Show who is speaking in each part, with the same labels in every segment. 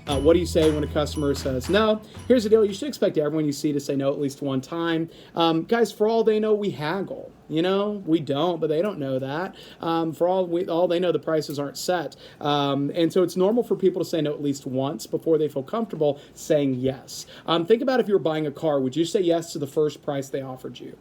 Speaker 1: What do you say when a customer says no? Here's the deal. You should expect everyone you see to say no at least one time. Guys, for all they know, we haggle. We don't, but they don't know that. For all they know, the prices aren't set. And so it's normal for people to say no at least once before they feel comfortable saying yes. Think about if you were buying a car. Would you say yes to the first price they offered you?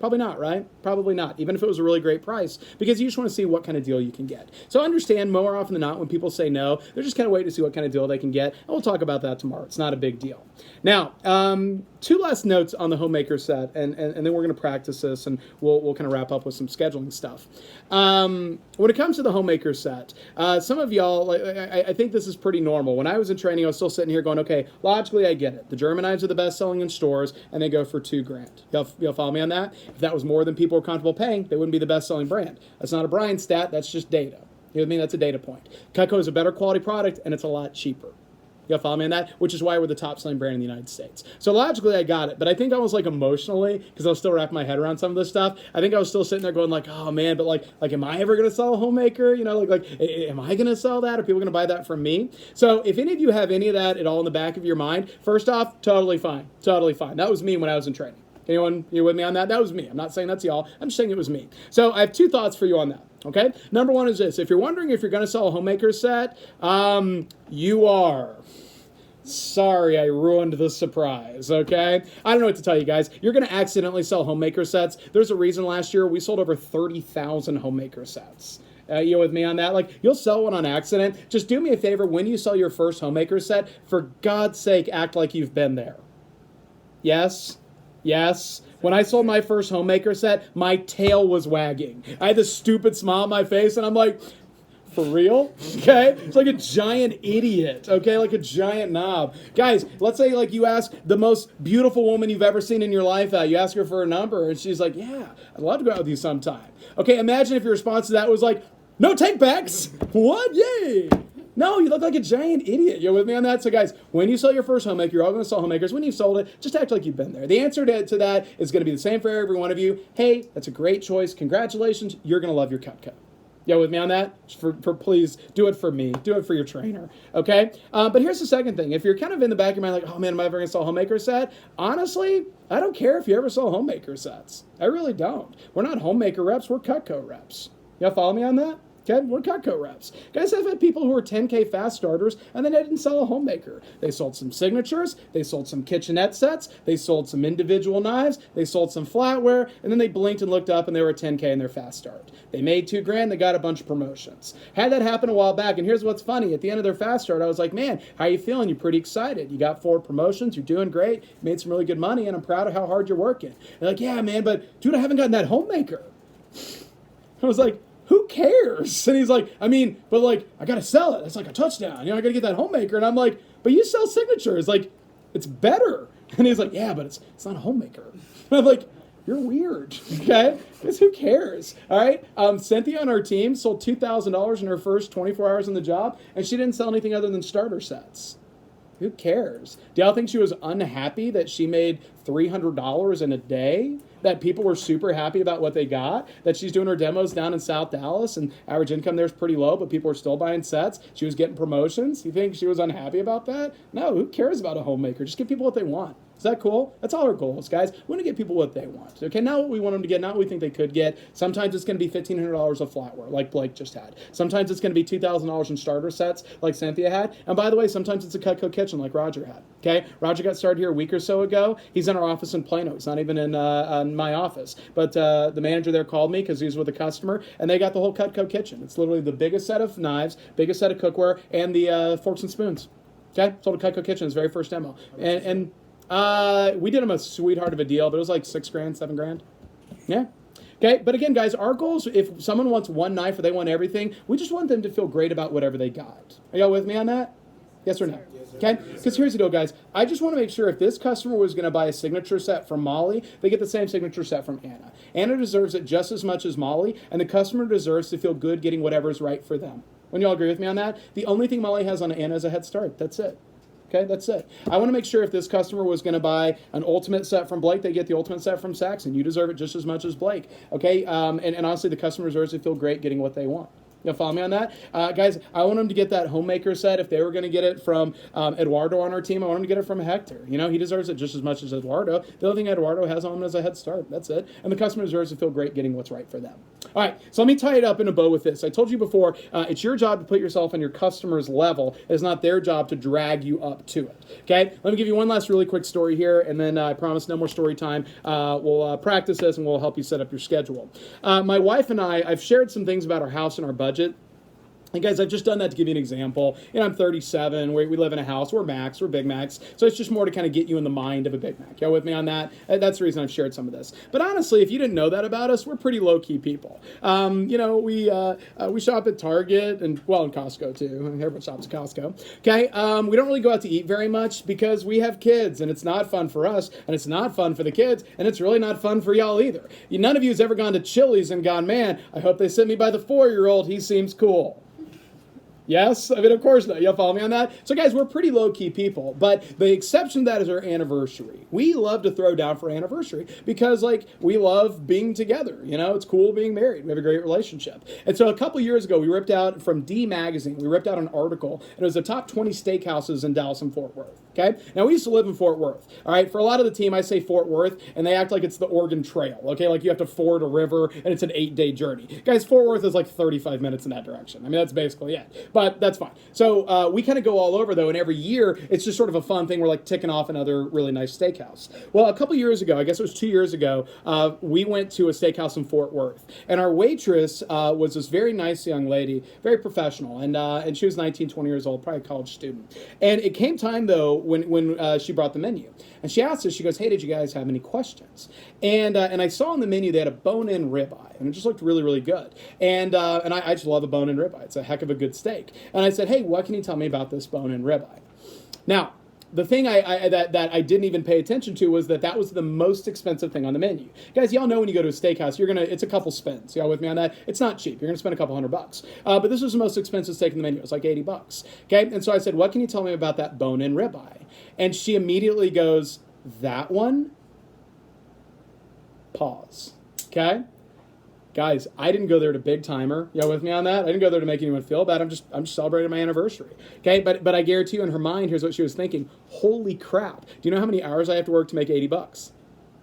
Speaker 1: Probably not, right? Probably not, even if it was a really great price, because you just want to see what kind of deal you can get. So understand more often than not when people say no, they're just kind of waiting to see what kind of deal they can get, and we'll talk about that tomorrow. It's not a big deal. Now, two last notes on the homemaker set, and then we're going to practice this, and we'll kind of wrap up with some scheduling stuff. When it comes to the homemaker set, some of y'all, I think this is pretty normal. When I was in training, I was still sitting here going, okay, logically I get it. The German knives are the best selling in stores, and they go for $2,000. Y'all follow me on that? If that was more than people were comfortable paying, they wouldn't be the best selling brand. That's not a Brian stat, that's just data. You know what I mean? That's a data point. Cutco is a better quality product, and it's a lot cheaper. Y'all follow me on that? Which is why we're the top selling brand in the United States. So logically, I got it. But I think I was like emotionally, because I was still wrapping my head around some of this stuff, I think I was still sitting there going like, oh man, but like am I ever going to sell a homemaker? Am I going to sell that? Are people going to buy that from me? So if any of you have any of that at all in the back of your mind, first off, totally fine. Totally fine. That was me when I was in training. Anyone, you with me on that? That was me. I'm not saying that's y'all. I'm just saying it was me. So I have two thoughts for you on that. Okay? Number one is this. If you're wondering if you're going to sell a homemaker set, you are. Sorry, I ruined the surprise, okay? I don't know what to tell you guys. You're going to accidentally sell homemaker sets. There's a reason last year we sold over 30,000 homemaker sets. You with me on that? Like, you'll sell one on accident. Just do me a favor. When you sell your first homemaker set, for God's sake, act like you've been there. Yes? Yes. When I sold my first homemaker set, my tail was wagging. I had this stupid smile on my face, and I'm like, for real? Okay? It's like a giant idiot, okay? Like a giant knob. Guys, let's say like you ask the most beautiful woman you've ever seen in your life out. You ask her for a number, and she's like, yeah, I'd love to go out with you sometime. Okay, imagine if your response to that was like, no take-backs. What? Yay! No, you look like a giant idiot. You're with me on that? So guys, when you sell your first homemaker, you're all going to sell homemakers. When you've sold it, just act like you've been there. The answer to that is going to be the same for every one of you. Hey, that's a great choice. Congratulations. You're going to love your Cutco. You with me on that? Please, do it for me. Do it for your trainer, okay? But here's the second thing. If you're kind of in the back of your mind like, oh man, am I ever going to sell a homemaker set? Honestly, I don't care if you ever sell homemaker sets. I really don't. We're not homemaker reps. We're Cutco reps. Y'all follow me on that? Okay, we're Cutco reps. Guys, I've had people who are 10K fast starters, and then they didn't sell a homemaker. They sold some signatures, they sold some kitchenette sets, they sold some individual knives, they sold some flatware, and then they blinked and looked up, and they were 10K in their fast start. They made $2,000, they got a bunch of promotions. Had that happen a while back, and here's what's funny. At the end of their fast start, I was like, man, how are you feeling? You're pretty excited. You got 4 promotions, you're doing great, you made some really good money, and I'm proud of how hard you're working. They're like, yeah, man, but dude, I haven't gotten that homemaker. I was like, who cares? And he's like, I mean, but like, I got to sell it. That's like a touchdown. I got to get that homemaker. And I'm like, but you sell signatures. Like, it's better. And he's like, yeah, but it's not a homemaker. And I'm like, you're weird. Okay? Because who cares? All right? Cynthia on our team sold $2,000 in her first 24 hours on the job, and she didn't sell anything other than starter sets. Who cares? Do y'all think she was unhappy that she made $300 in a day? That people were super happy about what they got? That she's doing her demos down in South Dallas and average income there is pretty low, but people are still buying sets? She was getting promotions? You think she was unhappy about that? No, who cares about a homemaker? Just give people what they want. Is that cool? That's all our goals, guys. We want to get people what they want. Okay, not what we want them to get, not what we think they could get. Sometimes it's going to be $1,500 of flatware, like Blake just had. Sometimes it's going to be $2,000 in starter sets, like Cynthia had. And by the way, sometimes it's a Cutco kitchen, like Roger had. Okay, Roger got started here a week or so ago. He's in our office in Plano. He's not even in my office. But the manager there called me because he was with a customer, and they got the whole Cutco kitchen. It's literally the biggest set of knives, biggest set of cookware, and the forks and spoons. Okay, sold a Cutco kitchen, his very first demo. And we did him a sweetheart of a deal, but it was like $6,000, $7,000. Yeah. Okay, but again, guys, our goals, if someone wants one knife or they want everything, we just want them to feel great about whatever they got. Are y'all with me on that? Yes or no? Okay? Because here's the deal, guys. I just want to make sure if this customer was going to buy a signature set from Molly, they get the same signature set from Anna. Anna deserves it just as much as Molly, and the customer deserves to feel good getting whatever is right for them. Wouldn't y'all agree with me on that? The only thing Molly has on Anna is a head start. That's it. Okay, that's it. I want to make sure if this customer was going to buy an ultimate set from Blake, they get the ultimate set from Saxon. You deserve it just as much as Blake. Okay, and honestly, the customer deserves to feel great getting what they want. You'll follow me on that? Guys, I want them to get that homemaker set. If they were going to get it from Eduardo on our team, I want them to get it from Hector. You know, he deserves it just as much as Eduardo. The only thing Eduardo has on him is a head start. That's it. And the customer deserves to feel great getting what's right for them. All right, so let me tie it up in a bow with this. I told you before, it's your job to put yourself on your customer's level. It's not their job to drag you up to it. Okay, let me give you one last really quick story here, and then I promise no more story time. We'll practice this, and we'll help you set up your schedule. My wife and I've shared some things about our house and our budget. And guys, I've just done that to give you an example. You know, I'm 37. We live in a house. We're Macs. We're Big Macs. So it's just more to kind of get you in the mind of a Big Mac. Y'all with me on that? That's the reason I've shared some of this. But honestly, if you didn't know that about us, we're pretty low-key people. You know, we shop at Target and, well, in Costco, too. Everyone shops at Costco. Okay? We don't really go out to eat very much because we have kids, and it's not fun for us, and it's not fun for the kids, and it's really not fun for y'all either. None of you has ever gone to Chili's and gone, man, I hope they sent me by the 4-year-old. He seems cool. Yes? I mean, of course not. You'll follow me on that? So, guys, we're pretty low-key people, but the exception to that is our anniversary. We love to throw down for anniversary because, like, we love being together. You know, it's cool being married. We have a great relationship. And so a couple years ago, we ripped out from D Magazine, we ripped out an article, and it was the top 20 steakhouses in Dallas and Fort Worth. Okay? Now, we used to live in Fort Worth. All right? For a lot of the team, I say Fort Worth, and they act like it's the Oregon Trail. Okay? Like you have to ford a river, and it's an 8-day journey. Guys, Fort Worth is like 35 minutes in that direction. I mean, that's basically it. But that's fine. So we kind of go all over, though, and every year, it's just sort of a fun thing. We're like ticking off another really nice steakhouse. Well, a couple years ago, I guess it was 2 years ago, we went to a steakhouse in Fort Worth. And our waitress was this very nice young lady, very professional. And she was 19, 20 years old, probably a college student. And it came time, though, when she brought the menu. And she asked us, she goes, hey, did you guys have any questions? And I saw on the menu they had a bone-in ribeye, and it just looked really, really good. And I just love a bone-in ribeye. It's a heck of a good steak. And I said, hey, what can you tell me about this bone-in ribeye? Now, the thing that I didn't even pay attention to was that was the most expensive thing on the menu. Guys, y'all know when you go to a steakhouse, it's a couple spins. Y'all with me on that? It's not cheap. You're gonna spend a couple $100. But this was the most expensive steak on the menu. It was like $80. Okay, and so I said, what can you tell me about that bone-in ribeye? And she immediately goes, that one? Pause. Okay? Guys, I didn't go there to big timer. Y'all with me on that? I didn't go there to make anyone feel bad. I'm just celebrating my anniversary. Okay, but I guarantee you in her mind, here's what she was thinking. Holy crap. Do you know how many hours I have to work to make $80?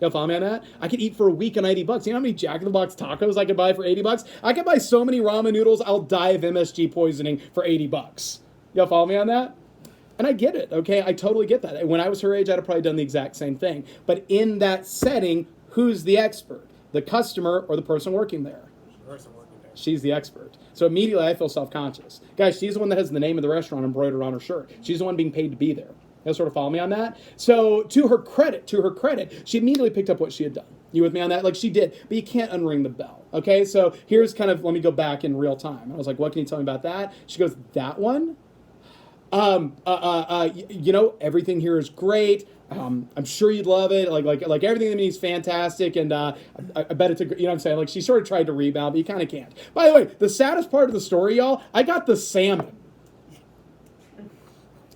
Speaker 1: Y'all follow me on that? I could eat for a week on $80. You know how many Jack in the Box tacos I could buy for $80? I could buy so many ramen noodles, I'll die of MSG poisoning for $80. Y'all follow me on that? And I get it, okay? I totally get that. When I was her age, I'd have probably done the exact same thing. But in that setting, who's the expert? The customer or the person working there? The person working there. She's the expert. So immediately I feel self-conscious. Guys, she's the one that has the name of the restaurant embroidered on her shirt. She's the one being paid to be there. You'll sort of follow me on that? So to her credit, she immediately picked up what she had done. You with me on that? Like she did, but you can't unring the bell. Okay, so here's kind of, let me go back in real time. I was like, what can you tell me about that? She goes, that one? You know, everything here is great. I'm sure you'd love it. Like everything in the menu is fantastic, and I bet it's you know what I'm saying? Like she sort of tried to rebound, but you kind of can't. By the way, the saddest part of the story, y'all, I got the salmon.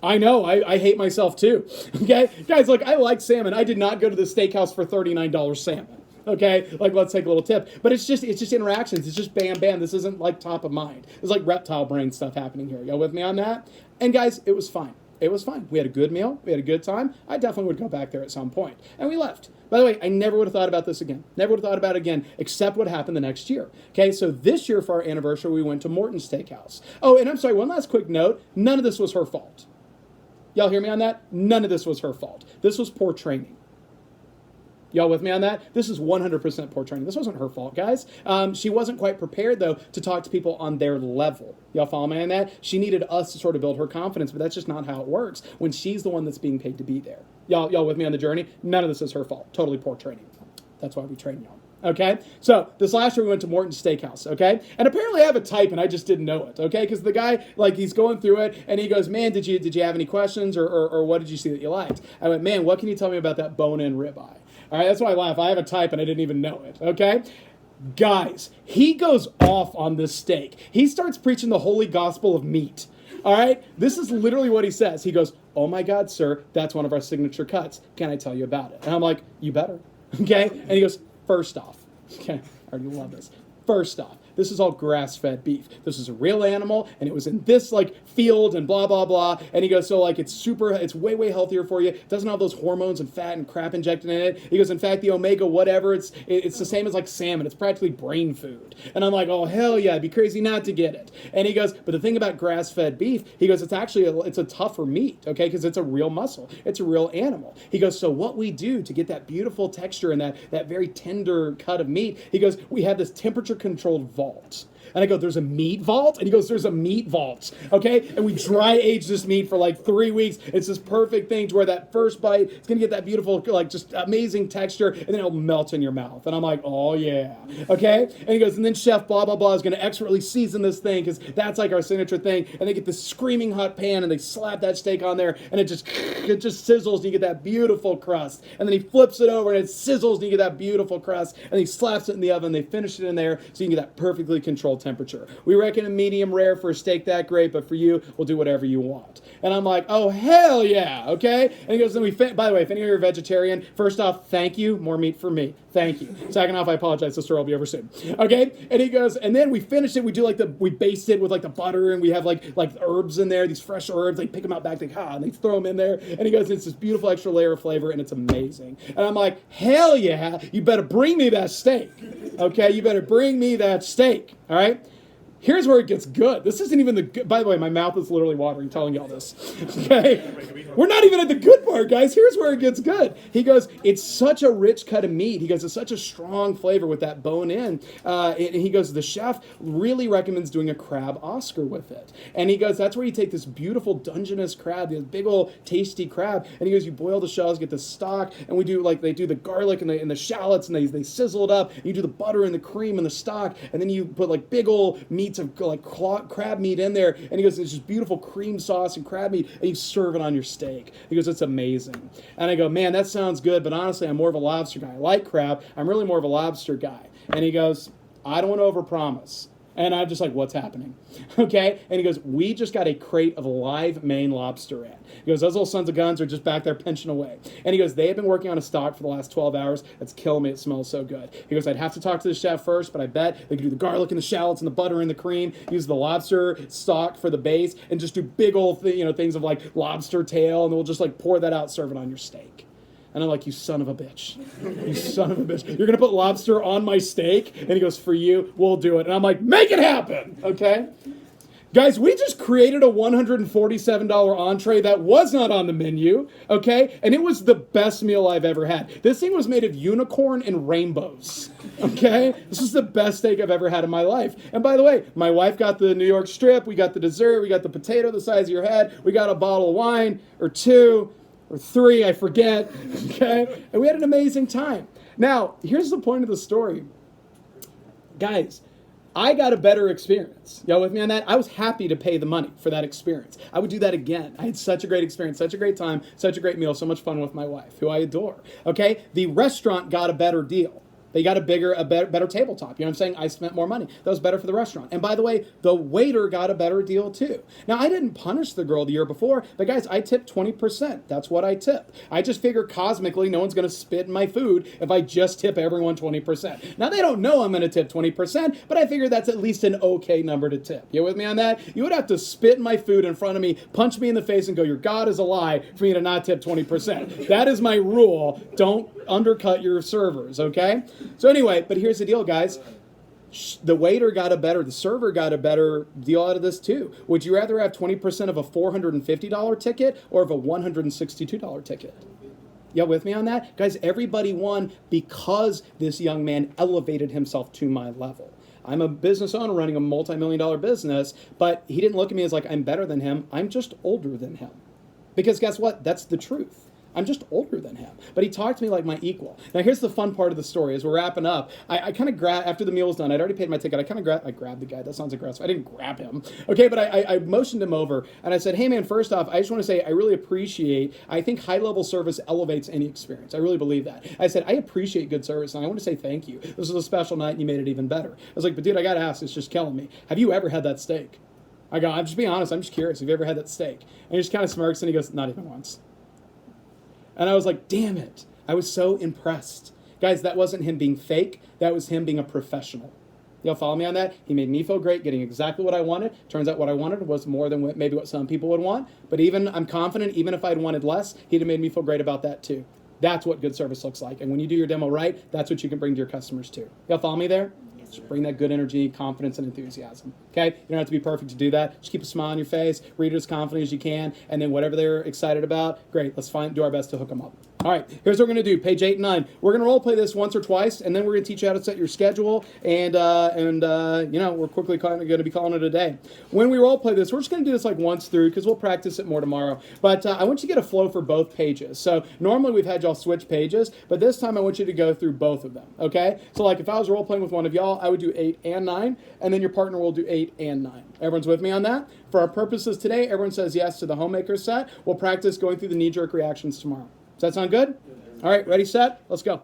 Speaker 1: I know, I hate myself too. Okay, guys, look, I like salmon. I did not go to the steakhouse for $39 salmon. Okay, like let's take a little tip. But it's just interactions. It's just bam, bam. This isn't like top of mind. It's like reptile brain stuff happening here. Y'all with me on that? And guys, it was fine. It was fine. We had a good meal. We had a good time. I definitely would go back there at some point. And we left. By the way, I never would have thought about this again. Never would have thought about it again, except what happened the next year. Okay, so this year for our anniversary, we went to Morton's Steakhouse. Oh, and I'm sorry, one last quick note. None of this was her fault. Y'all hear me on that? None of this was her fault. This was poor training. Y'all with me on that? This is 100% poor training. This wasn't her fault, guys. She wasn't quite prepared, though, to talk to people on their level. Y'all follow me on that? She needed us to sort of build her confidence, but that's just not how it works when she's the one that's being paid to be there. Y'all with me on the journey? None of this is her fault. Totally poor training. That's why we train y'all. Okay, so this last year we went to Morton's Steakhouse, okay? And apparently I have a type and I just didn't know it, okay? Because the guy, like, he's going through it and he goes, man, did you have any questions or what did you see that you liked? I went, man, what can you tell me about that bone-in ribeye? All right, that's why I laugh. I have a type and I didn't even know it, okay? Guys, he goes off on this steak. He starts preaching the holy gospel of meat, all right? This is literally what he says. He goes, oh my God, sir, that's one of our signature cuts. Can I tell you about it? And I'm like, you better, okay? And he goes, first off, okay, I already love this. first off, this is all grass-fed beef. This is a real animal, and it was in this like field and blah blah blah. And he goes, so like it's way healthier for you. It doesn't have those hormones and fat and crap injected in it. He goes, in fact, the omega whatever, it's the same as like salmon. It's practically brain food. And I'm like, oh hell yeah, I'd be crazy not to get it. And he goes, but the thing about grass-fed beef, he goes, it's actually it's a tougher meat, okay, because it's a real muscle. It's a real animal. He goes, so what we do to get that beautiful texture and that very tender cut of meat, he goes, we have this temperature-controlled vault. And I go, there's a meat vault? And he goes, there's a meat vault, okay? And we dry age this meat for like 3 weeks. It's this perfect thing to where that first bite, it's going to get that beautiful, like just amazing texture, and then it'll melt in your mouth. And I'm like, oh yeah, okay? And he goes, and then chef blah, blah, blah is going to expertly season this thing because that's like our signature thing. And they get this screaming hot pan and they slap that steak on there and it just sizzles and you get that beautiful crust. And then he flips it over and it sizzles and you get that beautiful crust. And he slaps it in the oven. They finish it in there so you can get that perfectly controlled temperature. We reckon a medium rare for a steak that great, but for you, we'll do whatever you want. And I'm like, oh, hell yeah, okay? And he goes, by the way, if any of you are vegetarian, first off, thank you, more meat for me. Thank you. Second off, I apologize, sister, I'll be over soon. Okay? And he goes, and then we finish it, we baste it with like the butter, and we have like herbs in there, these fresh herbs, they pick them out back, and they throw them in there, and he goes, it's this beautiful extra layer of flavor, and it's amazing. And I'm like, hell yeah, you better bring me that steak. Okay? You better bring me that steak. All right? Here's where it gets good. This isn't even the good. By the way, my mouth is literally watering telling y'all this. Okay? We're not even at the good part, guys. Here's where it gets good. He goes, it's such a rich cut of meat. He goes, it's such a strong flavor with that bone in. And he goes, the chef really recommends doing a crab Oscar with it. And he goes, that's where you take this beautiful Dungeness crab, this big old tasty crab. And he goes, you boil the shells, get the stock, and we do like, they do the garlic and the shallots, and they sizzle it up. And you do the butter and the cream and the stock, and then you put like big old meats of like crab meat in there, and he goes, it's just beautiful cream sauce and crab meat, and you serve it on your steak. He goes, it's amazing. And I go, man, that sounds good, but honestly, I'm more of a lobster guy. I like crab, I'm really more of a lobster guy. And he goes, I don't want to overpromise. And I'm just like, what's happening? Okay? And he goes, we just got a crate of live Maine lobster in. He goes, those little sons of guns are just back there pinching away. And he goes, they have been working on a stock for the last 12 hours. That's killing me. It smells so good. He goes, I'd have to talk to the chef first, but I bet they could do the garlic and the shallots and the butter and the cream, use the lobster stock for the base, and just do big old things of like lobster tail, and we'll just like pour that out, serve it on your steak. And I'm like, you son of a bitch. You son of a bitch. You're going to put lobster on my steak? And he goes, for you, we'll do it. And I'm like, make it happen, okay? Guys, we just created a $147 entree that was not on the menu, okay? And it was the best meal I've ever had. This thing was made of unicorn and rainbows, okay? This is the best steak I've ever had in my life. And by the way, my wife got the New York strip, we got the dessert, we got the potato the size of your head, we got a bottle of wine, or 2, or 3, I forget, okay? And we had an amazing time. Now, here's the point of the story. Guys, I got a better experience. Y'all with me on that? I was happy to pay the money for that experience. I would do that again. I had such a great experience, such a great time, such a great meal, so much fun with my wife, who I adore, okay? The restaurant got a better deal. They got a better tabletop. You know what I'm saying? I spent more money. That was better for the restaurant. And by the way, the waiter got a better deal too. Now, I didn't punish the girl the year before, but guys, I tipped 20%. That's what I tip. I just figure cosmically no one's going to spit in my food if I just tip everyone 20%. Now, they don't know I'm going to tip 20%, but I figure that's at least an okay number to tip. You with me on that? You would have to spit in my food in front of me, punch me in the face, and go, your God is a lie for me to not tip 20%. That is my rule. Don't undercut your servers, okay? So anyway, but here's the deal, guys. The server got a better deal out of this too. Would you rather have 20% of a $450 ticket or of a $162 ticket? Y'all with me on that? Guys, everybody won because this young man elevated himself to my level. I'm a business owner running a multi-million-dollar business, but he didn't look at me as like I'm better than him. I'm just older than him. Because guess what? That's the truth. I'm just older than him. But he talked to me like my equal. Now, here's the fun part of the story. As we're wrapping up, I kind of grabbed, after the meal was done, I'd already paid my ticket. I grabbed the guy. That sounds aggressive. I didn't grab him. Okay, but I motioned him over, and I said, hey, man, first off, I just want to say I really appreciate, I think high-level service elevates any experience. I really believe that. I said, I appreciate good service, and I want to say thank you. This was a special night, and you made it even better. I was like, but dude, I got to ask, it's just killing me. Have you ever had that steak? I go, I'm just being honest. I'm just curious. Have you ever had that steak? And he just kind of smirks, and he goes, not even once. And I was like, damn it. I was so impressed. Guys, that wasn't him being fake. That was him being a professional. Y'all follow me on that? He made me feel great, getting exactly what I wanted. Turns out what I wanted was more than maybe what some people would want. But I'm confident, even if I'd wanted less, he'd have made me feel great about that too. That's what good service looks like. And when you do your demo right, that's what you can bring to your customers too. Y'all follow me there? Just bring that good energy, confidence, and enthusiasm. Okay? You don't have to be perfect to do that. Just keep a smile on your face, read it as confident as you can, and then whatever they're excited about, great. Let's do our best to hook them up. All right, here's what we're going to do. Page 8 and 9. We're going to role play this once or twice, and then we're going to teach you how to set your schedule, and we're quickly going to be calling it a day. When we role play this, we're just going to do this like once through because we'll practice it more tomorrow. But I want you to get a flow for both pages. So normally we've had y'all switch pages, but this time I want you to go through both of them, okay? So like if I was role playing with one of y'all, I would do 8 and 9, and then your partner will do 8 and 9. Everyone's with me on that? For our purposes today, everyone says yes to the homemaker set. We'll practice going through the knee-jerk reactions tomorrow. Does that sound good? All right, ready, set? Let's go.